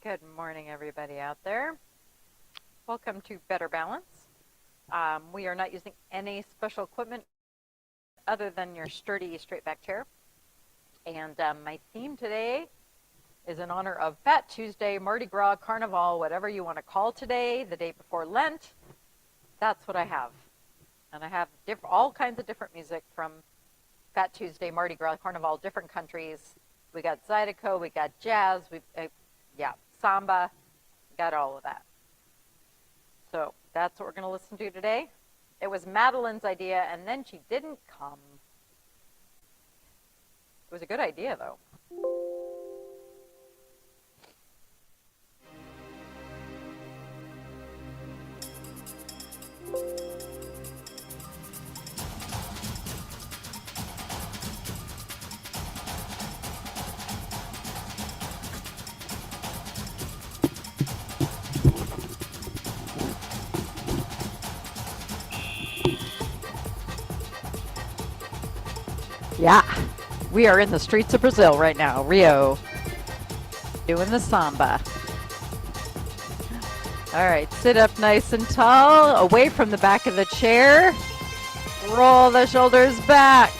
Good morning, everybody out there. Welcome to Better Balance. We are not using any special equipment other than your sturdy straight back chair. And my theme today is in honor of Fat Tuesday, Mardi Gras, Carnival, whatever you want to call today, the day before Lent. That's what I have. And I have all kinds of different music from Fat Tuesday, Mardi Gras, Carnival, different countries. We got Zydeco, we got jazz, samba, got all of that. So that's what we're going to listen to today. It was Madeline's idea, and then she didn't come. It was a good idea, though. Yeah, we are in the streets of Brazil right now, Rio, doing the samba. All right, sit up nice and tall, away from the back of the chair. Roll the shoulders back.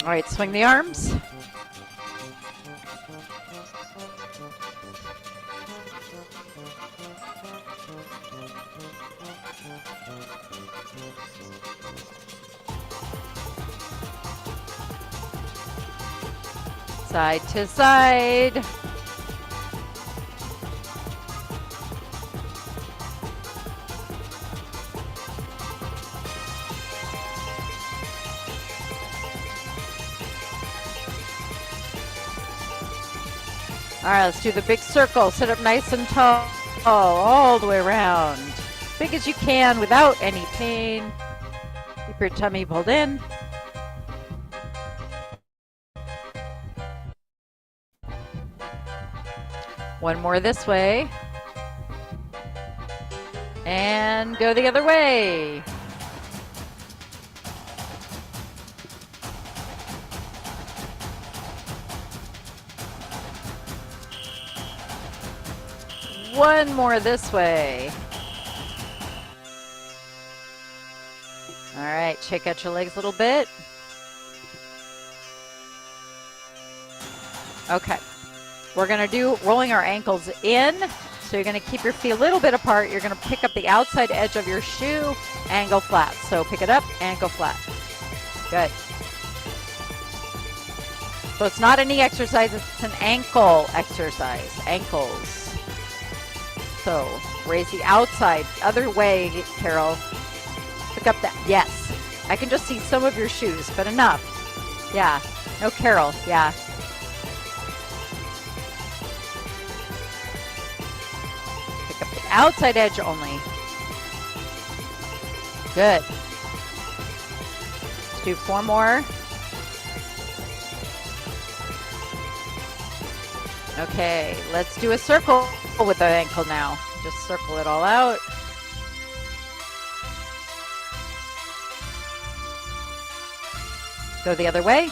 All right, swing the arms. Side to side. All right, let's do the big circle. Sit up nice and tall, all the way around. As big as you can without any pain. Keep your tummy pulled in. One more this way. And go the other way. One more this way. All right, shake out your legs a little bit. Okay. We're going to do rolling our ankles in. So you're going to keep your feet a little bit apart. You're going to pick up the outside edge of your shoe and go flat. So pick it up and go flat. Good. So it's not a knee exercise, it's an ankle exercise. Ankles. So raise the outside. Other way, Carol. Pick up that. Yes. I can just see some of your shoes, but enough. Yeah. No, Carol. Yeah. Outside edge only. Good. Let's do 4 more. Okay, let's do a circle with the ankle now. Just circle it all out. Go the other way.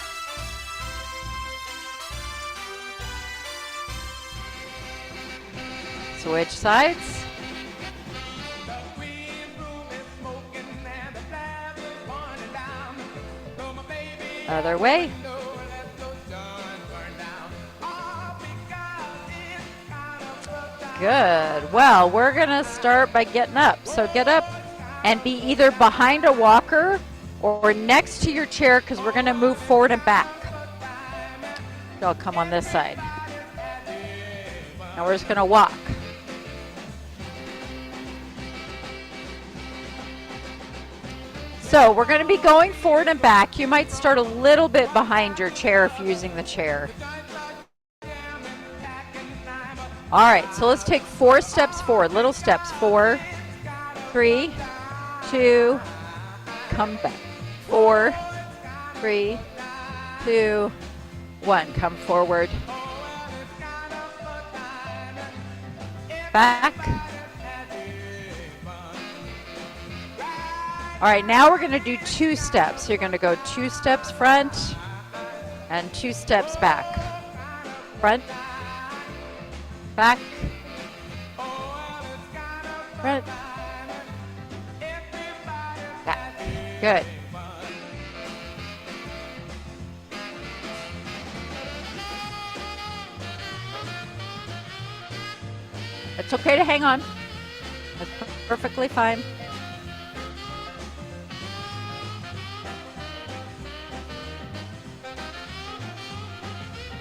Switch sides. Other way. Good. Well, we're going to start by getting up. So get up and be either behind a walker or next to your chair because we're going to move forward and back. So I'll come on this side. Now we're just going to walk. So we're going to be going forward and back. You might start a little bit behind your chair if you're using the chair. All right, so let's take 4 steps forward, little steps. 4, 3, 2, come back. 4, 3, 2, 1, come forward. Back. All right, now we're going to do 2 steps. So you're going to go 2 steps front and 2 steps back. Front, back, front, back. Good. It's okay to hang on. That's perfectly fine.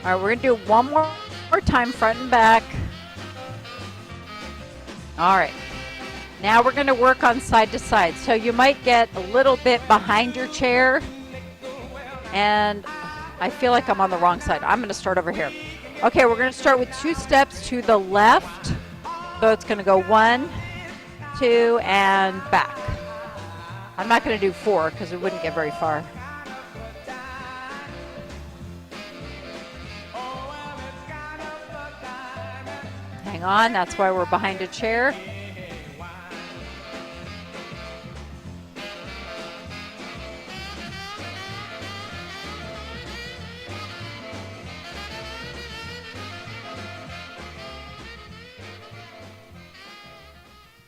All right, we're going to do it one more time, front and back. All right. Now we're going to work on side to side. So you might get a little bit behind your chair. And I feel like I'm on the wrong side. I'm going to start over here. Okay, we're going to start with 2 steps to the left. So it's going to go 1, 2, and back. I'm not going to do 4 because it wouldn't get very far. Hang on, that's why we're behind a chair.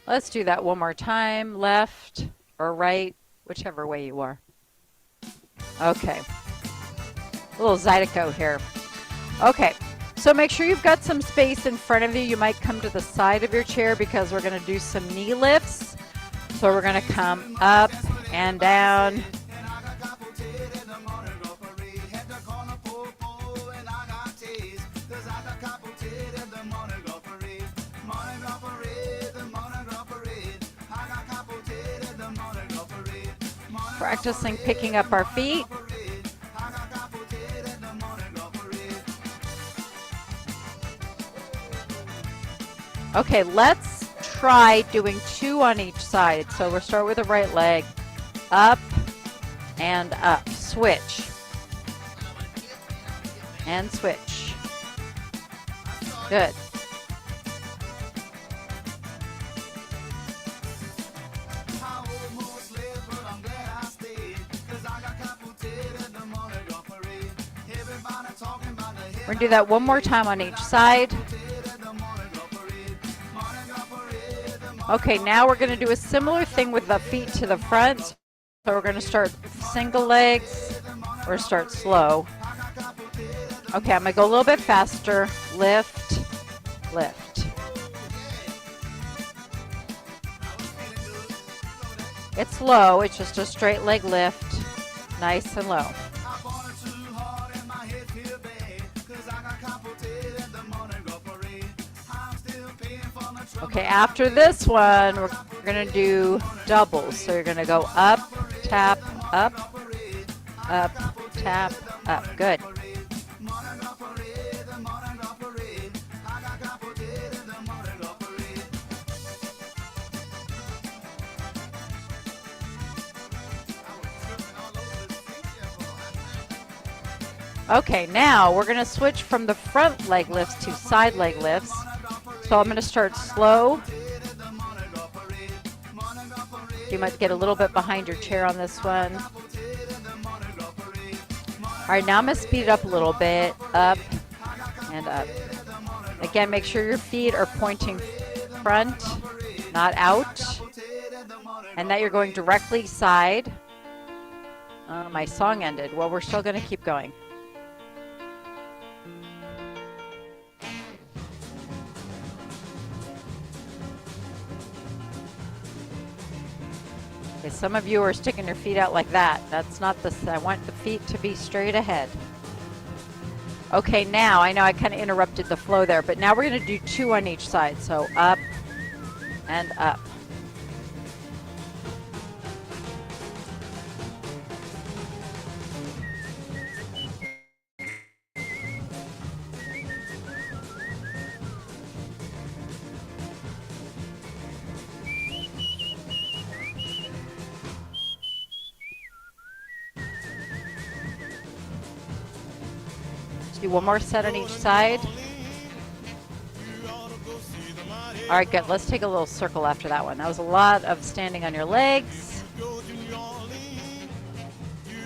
Let's do that one more time, left or right, whichever way you are. Okay, a little Zydeco here. Okay, so make sure you've got some space in front of you. You might come to the side of your chair because we're gonna do some knee lifts. So we're gonna come up and down. Practicing picking up our feet. Okay, let's try doing 2 on each side. So we'll start with the right leg. Up and up. Switch. And switch. Good. We're going to do that one more time on each side. Okay, now we're going to do a similar thing with the feet to the front. So we're going to start single legs or start slow. Okay, I'm going to go a little bit faster. Lift, lift. It's low. It's just a straight leg lift. Nice and low. Okay, after this one, we're going to do doubles. So you're going to go up, tap, up, tap, up. Good. Okay, now we're going to switch from the front leg lifts to side leg lifts. So I'm going to start slow. You might get a little bit behind your chair on this one. All right, now I'm going to speed it up a little bit. Up and up. Again, make sure your feet are pointing front, not out. And that you're going directly side. My song ended. Well, we're still going to keep going. Okay, some of you are sticking your feet out like that. That's not the, I want the feet to be straight ahead. Okay, now, I know I kind of interrupted the flow there, but now we're going to do 2 on each side. So up and up. Do one more set on each side. All right, good. Let's take a little circle after that one. That was a lot of standing on your legs.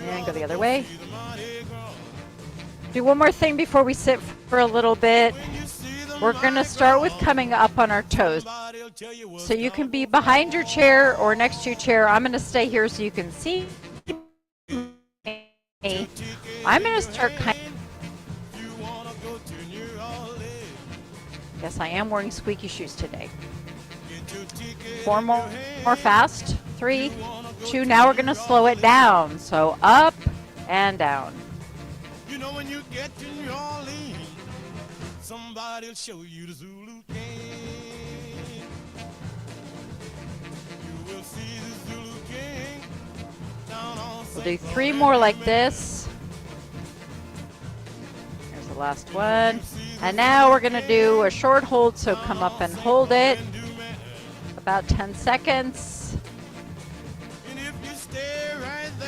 And go the other way. Do one more thing before we sit for a little bit. We're going to start with coming up on our toes. So you can be behind your chair or next to your chair. I'm going to stay here so you can see me. I'm going to start kind of... Yes, I am wearing squeaky shoes today. 4 more fast. 3, 2. Now we're going to slow it down. So up and down. You know when you get to New Orleans, somebody'll show you the Zulu King. You will see the Zulu King down on We'll do 3 more like this. Here's the last one. And now we're going to do a short hold, so come up and hold it. About 10 seconds.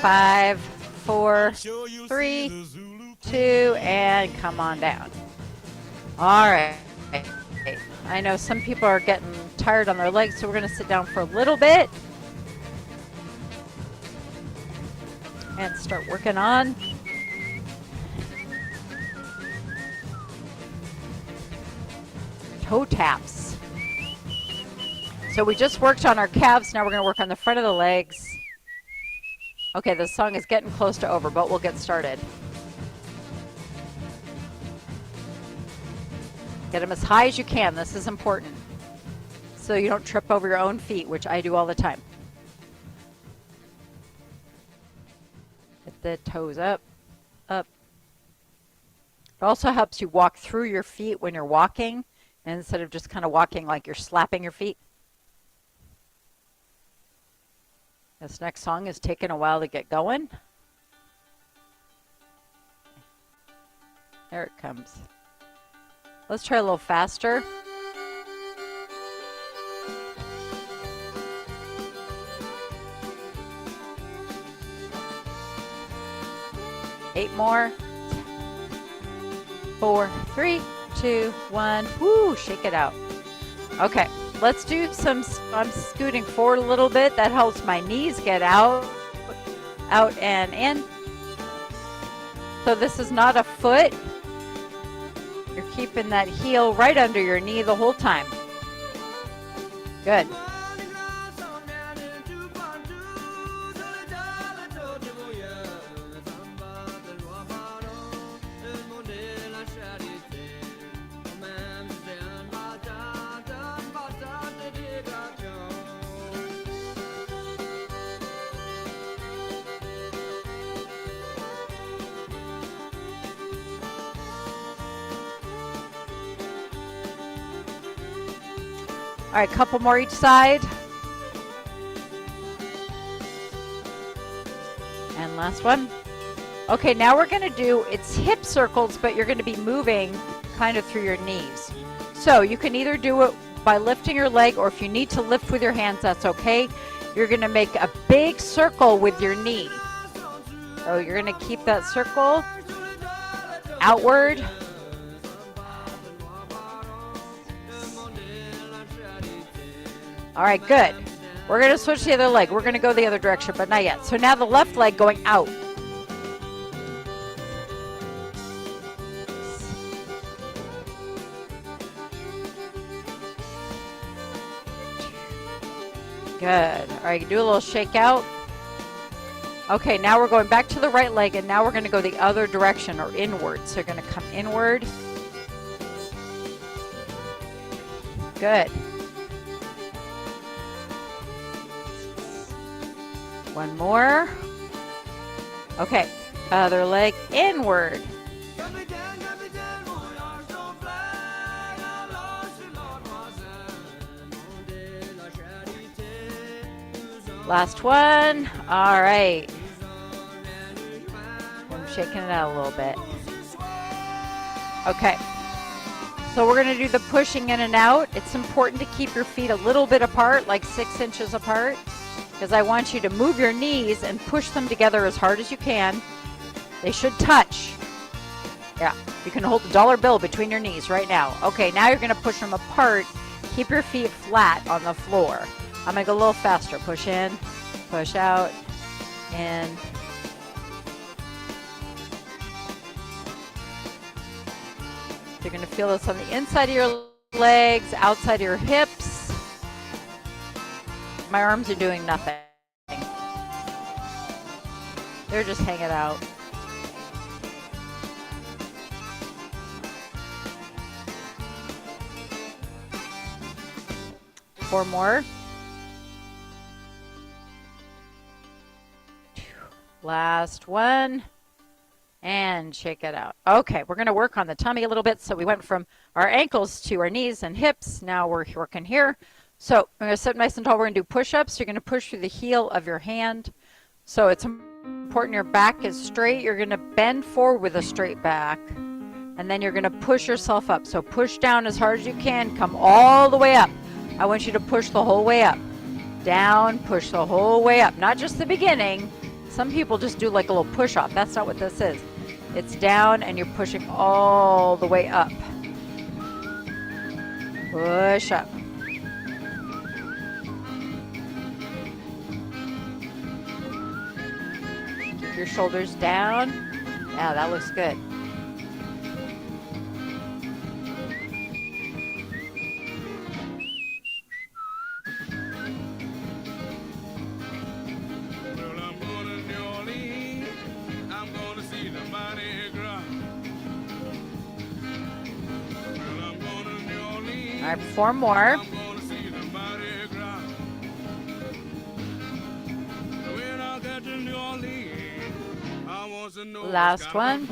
5, 4, 3, 2, and come on down. All right. I know some people are getting tired on their legs, so we're going to sit down for a little bit and start working on toe taps. So we just worked on our calves. Now we're going to work on the front of the legs. Okay, the song is getting close to over, but we'll get started. Get them as high as you can. This is important. So you don't trip over your own feet, which I do all the time. Get the toes up, up. It also helps you walk through your feet when you're walking, instead of just kind of walking like you're slapping your feet. This next song is taking a while to get going. There it comes. Let's try a little faster. Eight more. 4, 3, 2, 1. Woo, shake it out. Okay, let's do some, I'm scooting forward a little bit. That helps my knees get out and in. So this is not a foot. You're keeping that heel right under your knee the whole time. Good. All right, couple more each side. And last one. Okay, now we're gonna do, it's hip circles, but you're gonna be moving kind of through your knees. So you can either do it by lifting your leg, or if you need to lift with your hands, that's okay. You're gonna make a big circle with your knee. So you're gonna keep that circle outward. All right, good. We're going to switch to the other leg. We're going to go the other direction, but not yet. So now the left leg going out. Good. All right, do a little shake out. Okay, now we're going back to the right leg, and now we're going to go the other direction, or inward. So you're going to come inward. Good. One more. Okay, other leg inward. Last one. All right. I'm shaking it out a little bit. Okay. So we're going to do the pushing in and out. It's important to keep your feet a little bit apart, like 6 inches apart, because I want you to move your knees and push them together as hard as you can. They should touch. Yeah, you can hold a dollar bill between your knees right now. Okay, now you're going to push them apart. Keep your feet flat on the floor. I'm going to go a little faster. Push in, push out, in, You're going to feel this on the inside of your legs, outside of your hips. My arms are doing nothing. They're just hanging out. Four more. Last one. And shake it out. Okay, we're going to work on the tummy a little bit. So we went from our ankles to our knees and hips. Now we're working here. So we're going to sit nice and tall. We're going to do push-ups. You're going to push through the heel of your hand. So it's important your back is straight. You're going to bend forward with a straight back. And then you're going to push yourself up. So push down as hard as you can. Come all the way up. I want you to push the whole way up. Down, push the whole way up. Not just the beginning. Some people just do like a little push-off. That's not what this is. It's down and you're pushing all the way up. Push up. Keep your shoulders down. Yeah, that looks good. All right, four more. Last one.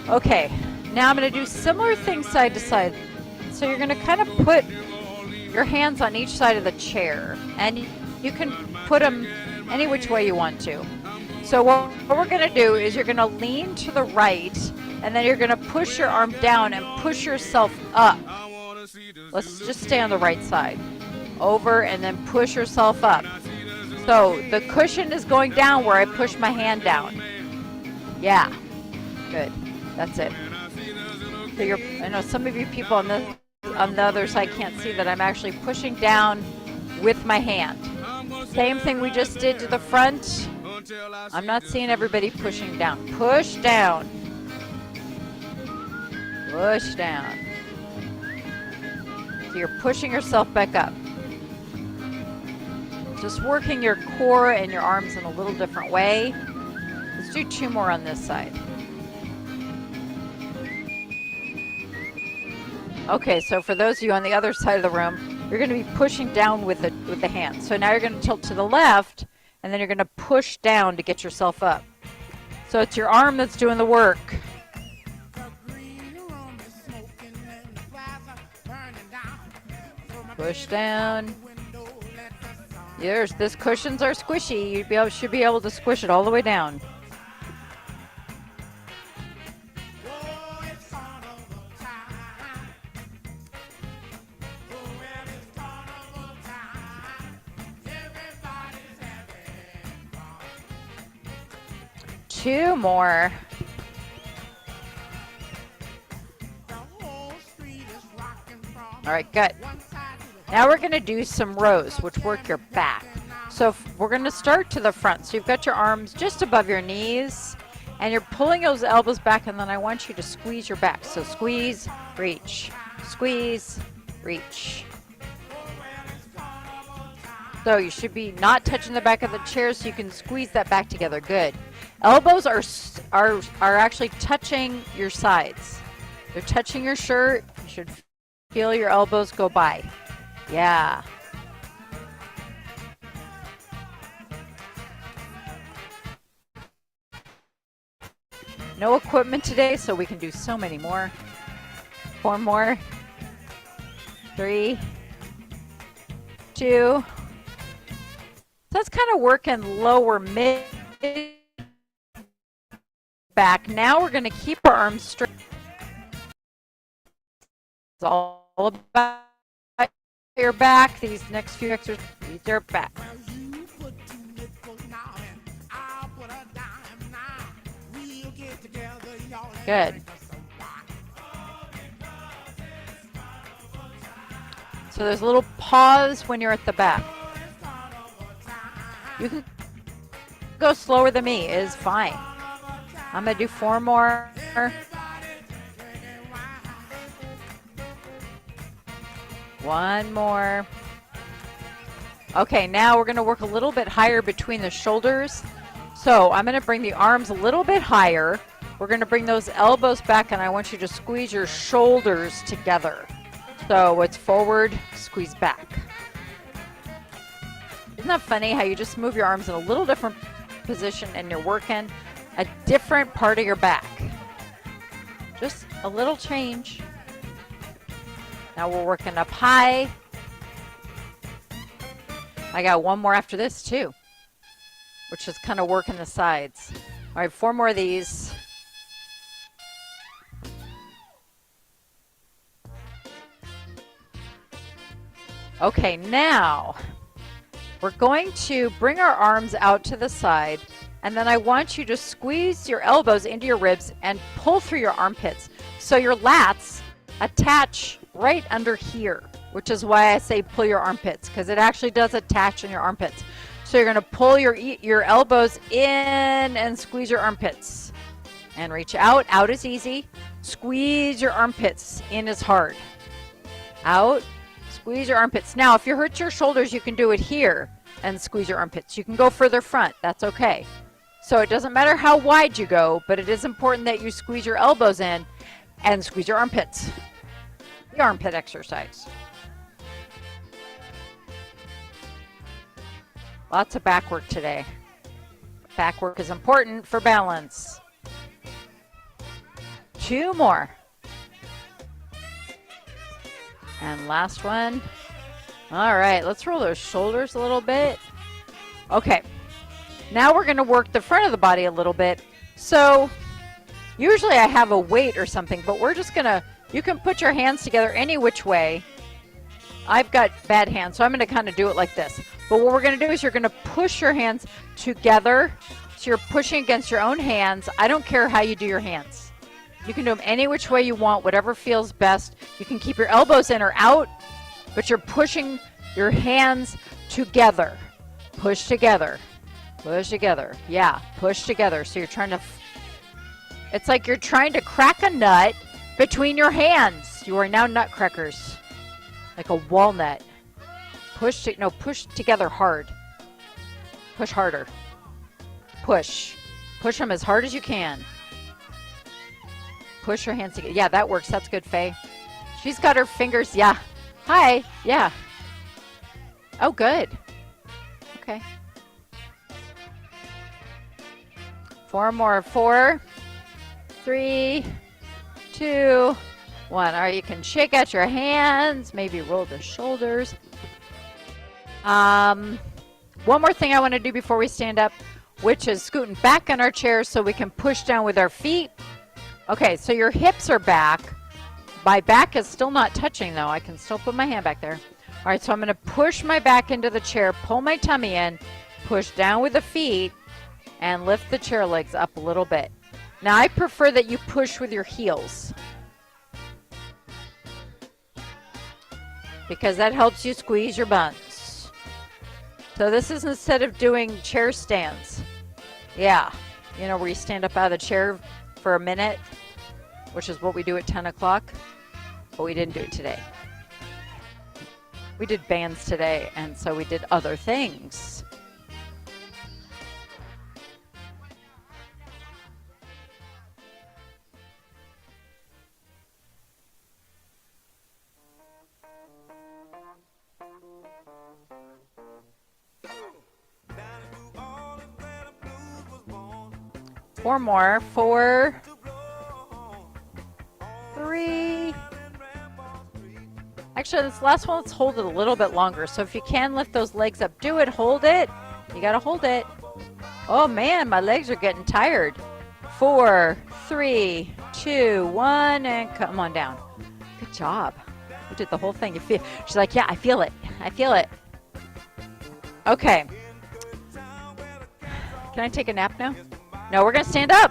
Okay, now I'm going to do similar things side to side. So you're going to kind of put your hands on each side of the chair, and you can put them any which way you want to. So what we're going to do is you're going to lean to the right, and then you're going to push your arm down and push yourself up. Let's just stay on the right side. Over and then push yourself up. So the cushion is going down where I push my hand down. Yeah, good. That's it. So I know some of you people on the other side can't see that I'm actually pushing down with my hand. Same thing we just did to the front. I'm not seeing everybody pushing down. Push down. Push down. So you're pushing yourself back up. Just working your core and your arms in a little different way. Let's do two more on this side. Okay, so for those of you on the other side of the room, you're going to be pushing down with the hands. So now you're going to tilt to the left, and then you're going to push down to get yourself up. So it's your arm that's doing the work. Push down. This cushions are squishy. You should be able to squish it all the way down. Two more. All right, good. Now we're going to do some rows, which work your back. So we're going to start to the front. So you've got your arms just above your knees, and you're pulling those elbows back, and then I want you to squeeze your back. So squeeze, reach, squeeze, reach. So you should be not touching the back of the chair, so you can squeeze that back together. Good. Elbows are actually touching your sides. They're touching your shirt. You should feel your elbows go by. Yeah. No equipment today, so we can do so many more. Four more. 3, 2. So that's kind of working lower mid back. Now we're going to keep our arms straight. It's all about your back. These next few exercises, these are back. Good. So there's a little pause when you're at the back. You can go slower than me, it is fine. I'm going to do 4 more. One more. Okay, now we're going to work a little bit higher between the shoulders. So I'm going to bring the arms a little bit higher. We're going to bring those elbows back, and I want you to squeeze your shoulders together. So it's forward, squeeze back. Isn't that funny how you just move your arms in a little different position and you're working a different part of your back? Just a little change. Now we're working up high. I got one more after this too, which is kind of working the sides. All right, 4 more of these. Okay, now we're going to bring our arms out to the side, and then I want you to squeeze your elbows into your ribs and pull through your armpits. So your lats attach right under here, which is why I say pull your armpits, because it actually does attach in your armpits. So you're going to pull your elbows in and squeeze your armpits. And reach out. Out is easy. Squeeze your armpits. In is hard. Out. Squeeze your armpits. Now, if you hurt your shoulders, you can do it here and squeeze your armpits. You can go further front. That's okay. So it doesn't matter how wide you go, but it is important that you squeeze your elbows in and squeeze your armpits. The armpit exercise. Lots of back work today. Back work is important for balance. 2 more. And last one. All right, let's roll those shoulders a little bit. Okay, now we're going to work the front of the body a little bit. So usually I have a weight or something, but we're just going to, you can put your hands together any which way. I've got bad hands, so I'm going to kind of do it like this. But what we're going to do is you're going to push your hands together. So you're pushing against your own hands. I don't care how you do your hands. You can do them any which way you want, whatever feels best. You can keep your elbows in or out, but you're pushing your hands together. Push together. Push together. Yeah, push together. So you're trying to, it's like you're trying to crack a nut between your hands. You are now nutcrackers. Like a walnut. Push together hard. Push harder. Push. Push them as hard as you can. Push your hands together. Yeah, that works. That's good, Faye. She's got her fingers. Yeah. Hi. Yeah. Oh, good. Okay. 4 more. 4, 3, 2, 1. All right, you can shake out your hands. Maybe roll the shoulders. One more thing I want to do before we stand up, which is scooting back in our chairs so we can push down with our feet. Okay, so your hips are back. My back is still not touching, though. I can still put my hand back there. All right, so I'm going to push my back into the chair, pull my tummy in, push down with the feet, and lift the chair legs up a little bit. Now, I prefer that you push with your heels, because that helps you squeeze your buns. So this is instead of doing chair stands. Yeah, you know, where you stand up out of the chair for a minute, which is what we do at 10 o'clock, but we didn't do it today. We did bands today, and so we did other things. Four more. 4, 3. Actually, this last one, let's hold it a little bit longer. So if you can lift those legs up, do it. Hold it. You got to hold it. Oh, man, my legs are getting tired. 4, 3, 2, 1, and come on down. Good job. You did the whole thing. You feel? She's like, yeah, I feel it. I feel it. Okay. Can I take a nap now? No, we're going to stand up.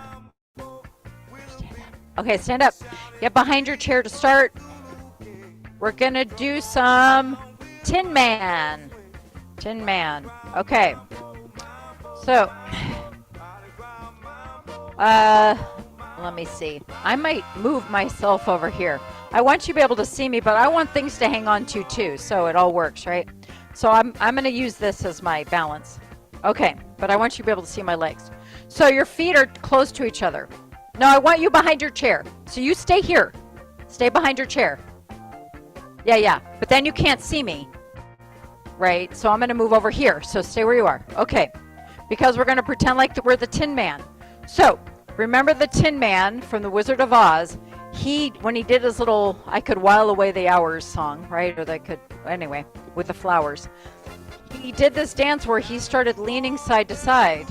Okay, stand up. Get behind your chair to start. We're going to do some Tin Man. Tin Man. Okay. So, let me see. I might move myself over here. I want you to be able to see me, but I want things to hang on to too, so it all works, right? So I'm going to use this as my balance. Okay, but I want you to be able to see my legs. So your feet are close to each other. No, I want you behind your chair. So you stay here. Stay behind your chair. Yeah. But then you can't see me, right? So I'm going to move over here. So stay where you are. Okay. Because we're going to pretend like we're the Tin Man. So remember the Tin Man from the Wizard of Oz? When he did his little I Could While Away the Hours song, right? Or they could, anyway, with the flowers. He did this dance where he started leaning side to side.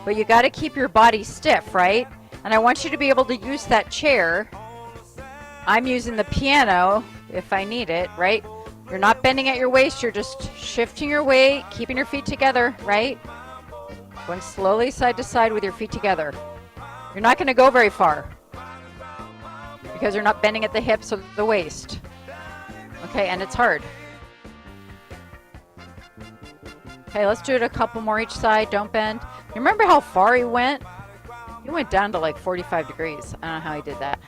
But you got to keep your body stiff, right? And I want you to be able to use that chair. I'm using the piano if I need it, right? You're not bending at your waist. You're just shifting your weight, keeping your feet together, right? Going slowly side to side with your feet together. You're not going to go very far because you're not bending at the hips or the waist. Okay, and it's hard. Okay, let's do it a couple more each side. Don't bend. You remember how far he went? He went down to like 45 degrees. I don't know how he did that.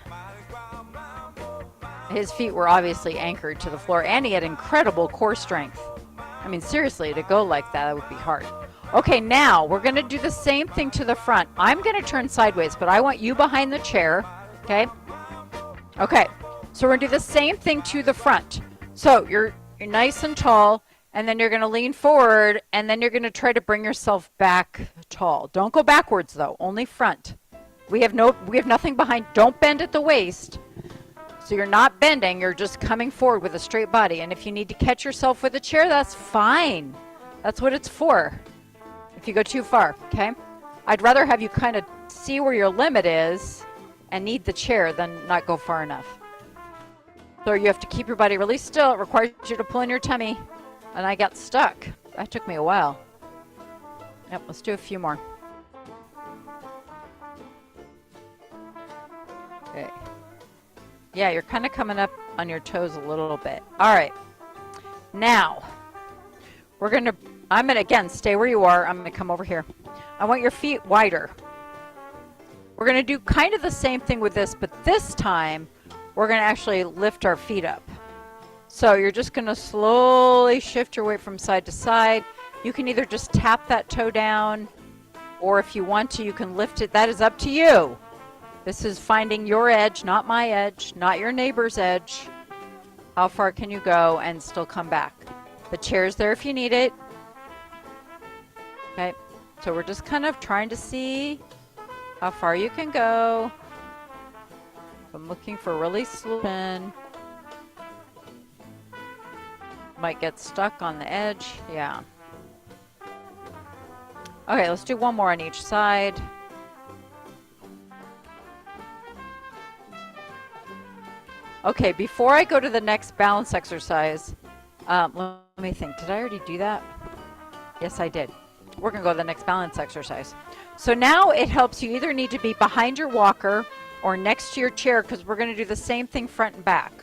His feet were obviously anchored to the floor, and he had incredible core strength. I mean, seriously, to go like that would be hard. Okay, now we're going to do the same thing to the front. I'm going to turn sideways, but I want you behind the chair. Okay? Okay, so we're going to do the same thing to the front. So you're nice and tall, and then you're going to lean forward, and then you're going to try to bring yourself back tall. Don't go backwards, though. Only front. We have nothing behind. Don't bend at the waist. So you're not bending, you're just coming forward with a straight body. And if you need to catch yourself with a chair, that's fine. That's what it's for. If you go too far, okay? I'd rather have you kind of see where your limit is and need the chair than not go far enough. So you have to keep your body really still. It requires you to pull in your tummy. And I got stuck. That took me a while. Yep, let's do a few more. Okay. Yeah, you're kind of coming up on your toes a little bit. All right. Now, I'm going to, again, stay where you are. I'm going to come over here. I want your feet wider. We're going to do kind of the same thing with this, but this time, we're going to actually lift our feet up. So you're just going to slowly shift your weight from side to side. You can either just tap that toe down, or if you want to, you can lift it. That is up to you. This is finding your edge, not my edge, not your neighbor's edge. How far can you go and still come back? The chair's there if you need it. Okay, so we're just kind of trying to see how far you can go. I'm looking for really slow spin. Might get stuck on the edge. Yeah. Okay, let's do one more on each side. Okay, before I go to the next balance exercise, let me think. Did I already do that? Yes, I did. We're going to go to the next balance exercise. So now it helps you either need to be behind your walker or next to your chair because we're going to do the same thing front and back.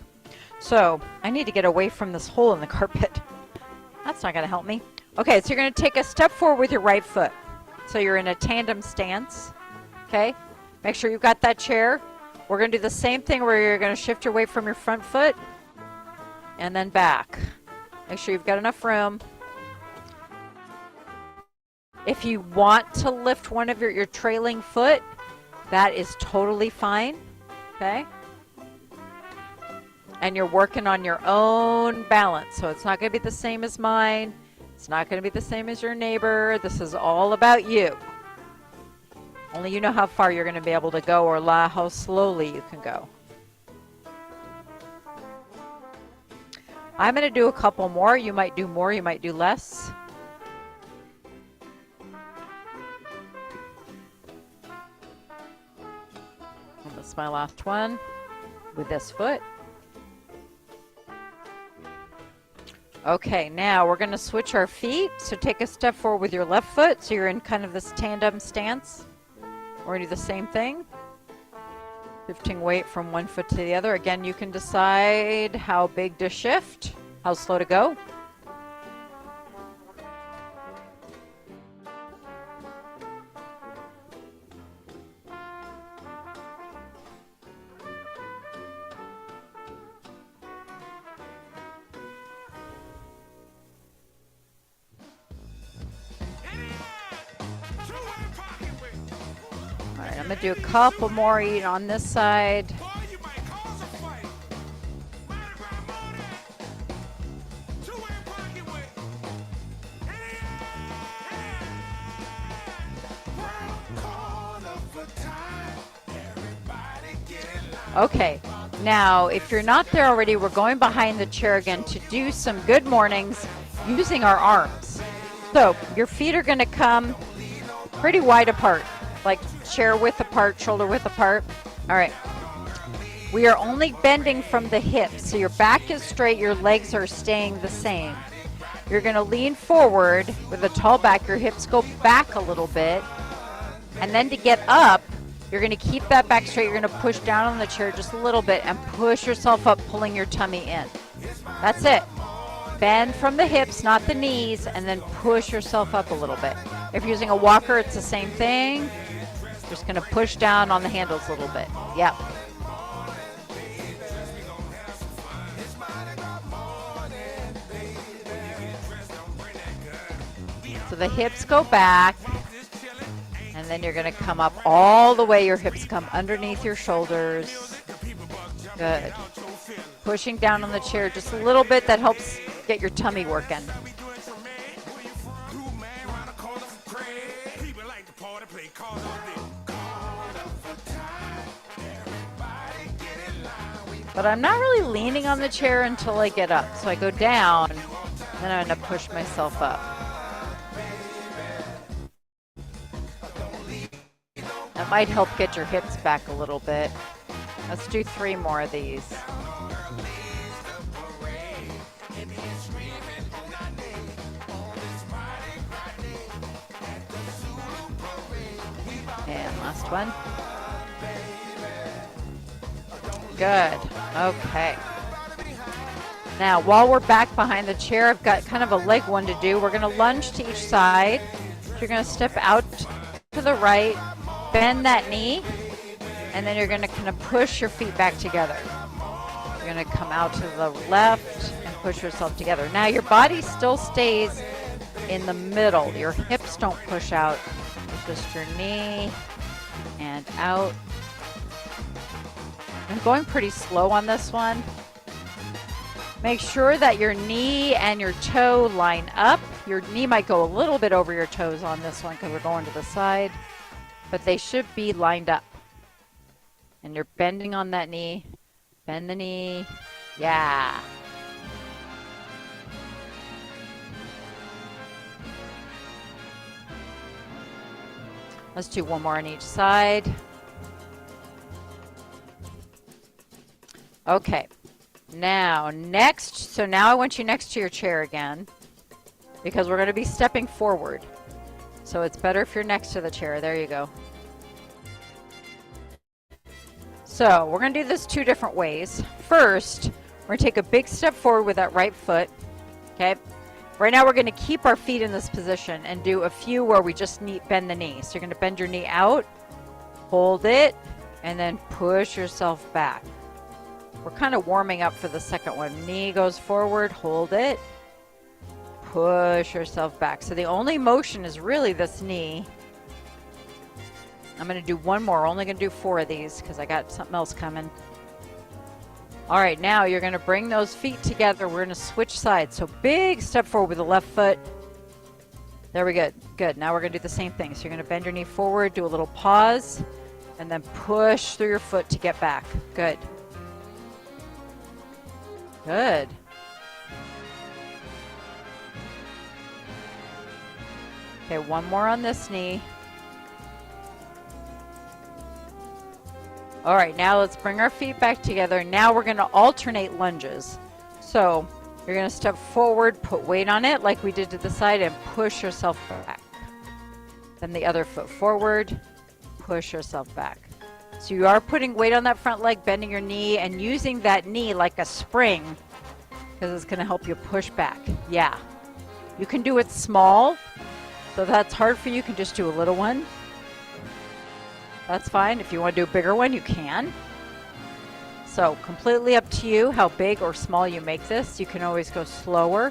So I need to get away from this hole in the carpet. That's not going to help me. Okay, so you're going to take a step forward with your right foot. So you're in a tandem stance. Okay, make sure you've got that chair. We're going to do the same thing where you're going to shift your weight from your front foot and then back. Make sure you've got enough room. If you want to lift one of your trailing foot, that is totally fine. Okay? And you're working on your own balance. So it's not going to be the same as mine. It's not going to be the same as your neighbor. This is all about you. Only you know how far you're going to be able to go or how slowly you can go. I'm going to do a couple more. You might do more, you might do less. And this is my last one with this foot. Okay, now we're going to switch our feet. So take a step forward with your left foot. So you're in kind of this tandem stance. We're going to do the same thing. Shifting weight from one foot to the other. Again, you can decide how big to shift, how slow to go. I'm going to do a couple more eat on this side. Okay, now if you're not there already, we're going behind the chair again to do some good mornings using our arms. So your feet are going to come pretty wide apart, like chair width apart, shoulder width apart. All right. We are only bending from the hips, so your back is straight, your legs are staying the same. You're going to lean forward with a tall back, your hips go back a little bit, and then to get up, you're going to keep that back straight. You're going to push down on the chair just a little bit and push yourself up, pulling your tummy in. That's it. Bend from the hips, not the knees, and then push yourself up a little bit. If you're using a walker, it's the same thing. Just going to push down on the handles a little bit. Yep. So the hips go back. And then you're going to come up all the way. Your hips come underneath your shoulders. Good. Pushing down on the chair just a little bit. That helps get your tummy working. But I'm not really leaning on the chair until I get up. So I go down, then I'm going to push myself up. That might help get your hips back a little bit. Let's do 3 more of these. And last one. Good. Okay. Now, while we're back behind the chair, I've got kind of a leg one to do. We're going to lunge to each side. So you're going to step out to the right. Bend that knee, and then you're going to kind of push your feet back together. You're going to come out to the left and push yourself together. Now your body still stays in the middle. Your hips don't push out. It's just your knee and out. I'm going pretty slow on this one. Make sure that your knee and your toe line up. Your knee might go a little bit over your toes on this one because we're going to the side. But they should be lined up. And you're bending on that knee. Bend the knee. Yeah. Let's do 1 more on each side. Okay. Now, next. So now I want you next to your chair again, because we're going to be stepping forward. So it's better if you're next to the chair. There you go. So we're going to do this 2 different ways. First, we're going to take a big step forward with that right foot. Okay. Right now we're going to keep our feet in this position and do a few where we just bend the knee. So you're going to bend your knee out, hold it, and then push yourself back. We're kind of warming up for the second one. Knee goes forward, hold it. Push yourself back. So the only motion is really this knee. I'm going to do 1 more. Only going to do 4 of these because I got something else coming. All right, now you're going to bring those feet together. We're going to switch sides. So big step forward with the left foot. There we go. Good. Now we're going to do the same thing. So you're going to bend your knee forward, do a little pause, and then push through your foot to get back. Good. Good. Okay, 1 more on this knee. All right, now let's bring our feet back together. Now we're going to alternate lunges. So you're going to step forward, put weight on it like we did to the side, and push yourself back. Then the other foot forward, push yourself back. So you are putting weight on that front leg, bending your knee, and using that knee like a spring because it's going to help you push back. Yeah. You can do it small. So if that's hard for you, you can just do a little one. That's fine. If you want to do a bigger one, you can. So completely up to you how big or small you make this. You can always go slower.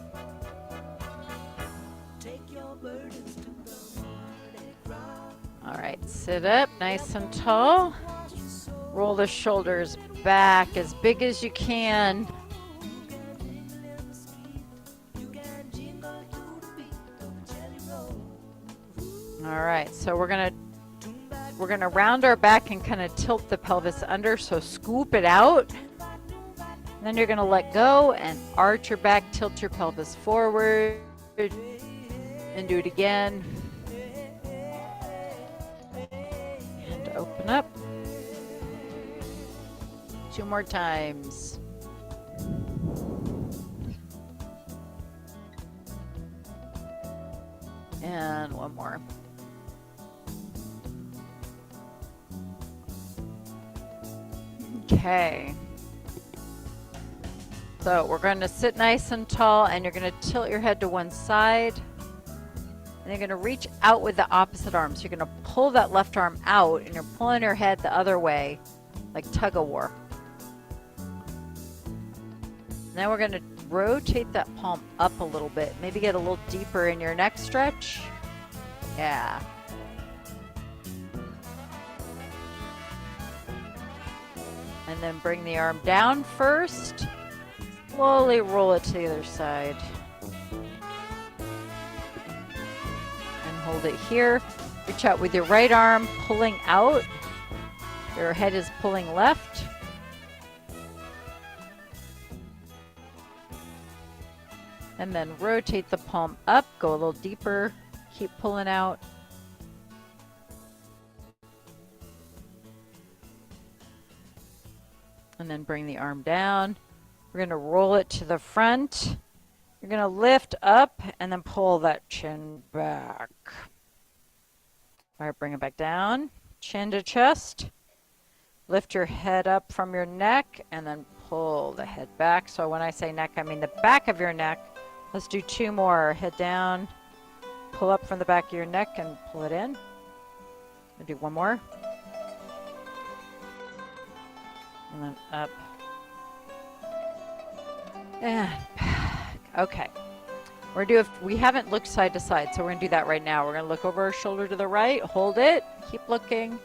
All right, sit up nice and tall. Roll the shoulders back as big as you can. All right, so we're gonna round our back and kind of tilt the pelvis under, so scoop it out. And then you're gonna let go and arch your back, tilt your pelvis forward, and do it again. And open up. 2 more times. And 1 more. Okay. So we're going to sit nice and tall, and you're going to tilt your head to one side. And you're going to reach out with the opposite arm. So you're going to pull that left arm out, and you're pulling your head the other way, like tug of war. Now we're going to rotate that palm up a little bit. Maybe get a little deeper in your neck stretch. Yeah. And then bring the arm down first. Slowly roll it to the other side. And hold it here. Reach out with your right arm, pulling out. Your head is pulling left. And then rotate the palm up, go a little deeper, keep pulling out. And then bring the arm down. We're going to roll it to the front. You're going to lift up and then pull that chin back. All right, bring it back down. Chin to chest. Lift your head up from your neck and then pull the head back. So when I say neck, I mean the back of your neck. Let's do 2 more. Head down, pull up from the back of your neck and pull it in. We'll do 1 more. And then up. And back. Okay. We haven't looked side to side, so we're going to do that right now. We're going to look over our shoulder to the right, hold it, keep looking.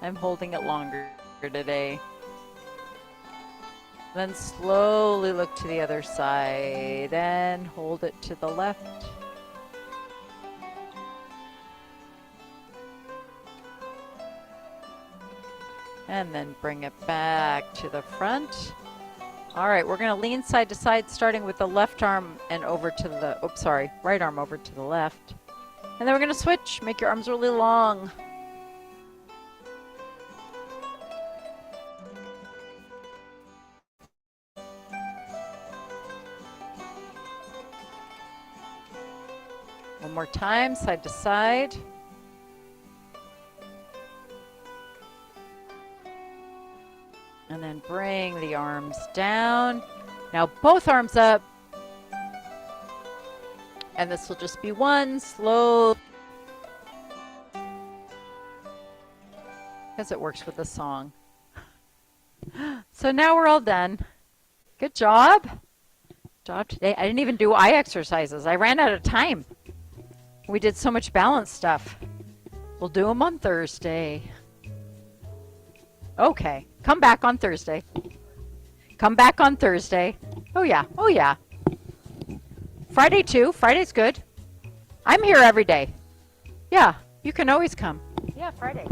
I'm holding it longer today. Then slowly look to the other side and hold it to the left. And then bring it back to the front. All right, we're going to lean side to side, starting with the left arm and over to the, right arm over to the left. And then we're going to switch. Make your arms really long. One more time, side to side. And then bring the arms down. Now both arms up. And this will just be one slow. Because it works with the song. So now we're all done. Good job. Job today. I didn't even do eye exercises. I ran out of time. We did so much balance stuff. We'll do them on Thursday. Okay. Come back on Thursday. Come back on Thursday. Oh, yeah. Oh, yeah. Friday, too. Friday's good. I'm here every day. Yeah. You can always come. Yeah, Friday.